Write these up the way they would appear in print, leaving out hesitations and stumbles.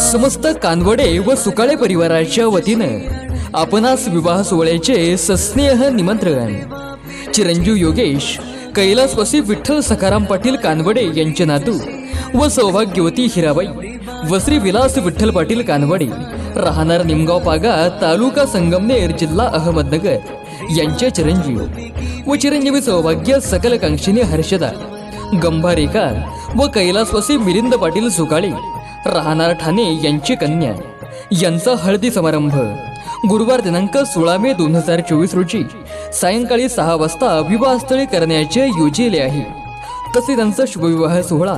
समस्त कानवडे व सुकाळे परिवाराच्या वतीनं आपणास विवाह सोहळ्याचे सस्नेह निमंत्रण. चिरंजीव योगेश कैलासवासी विठ्ठल सखाराम पाटील कानवडे यांचे नातू व सौभाग्यवती हिराबाई व श्री विलास विठ्ठल पाटील कानवडे राहणार निमगाव पागा तालुका संगमनेर जिल्हा अहमदनगर यांचे चिरंजीव व चिरंजीवी सौभाग्य सकल कांक्षिणी हर्षदा गंभारेकर व कैलासवासी मिलिंद पाटील सुकाळे राहणार ठाणे यांची कन्या यांचा हळदी समारंभ गुरुवार दिनांक 16 मे 2024 रोजी सायंकाळी 6 वाजता विवाहस्थळी करण्याचे योजिले आहे. तसे त्यांचा शुभविवाह सोहळा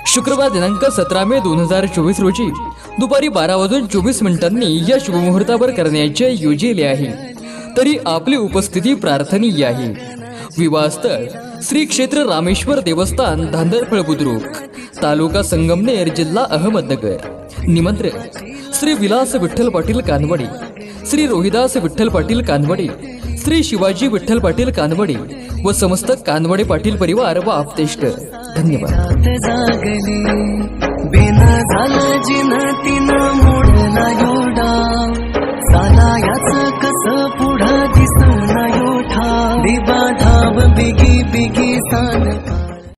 शुक्रवार दिनांक 17 मे 2024 रोजी दुपारी 12:24 या शुभमुहूर्तावर करण्याचे योजिले आहे. तरी आपली उपस्थिती प्रार्थनीय आहे. विवाहस्थळ श्री क्षेत्र रामेश्वर देवस्थान धांदरफळ बुद्रुक तालुका संगमनेर जिल्हा अहमदनगर. निमंत्रक श्री विलास विठ्ठल पाटील कानवडे, श्री रोहिदास विठ्ठल पाटील कानवडे, श्री शिवाजी विठ्ठल पाटील कानवडे व समस्त कानवडे पाटील परिवार व आप्तेष्ट. धन्यवाद.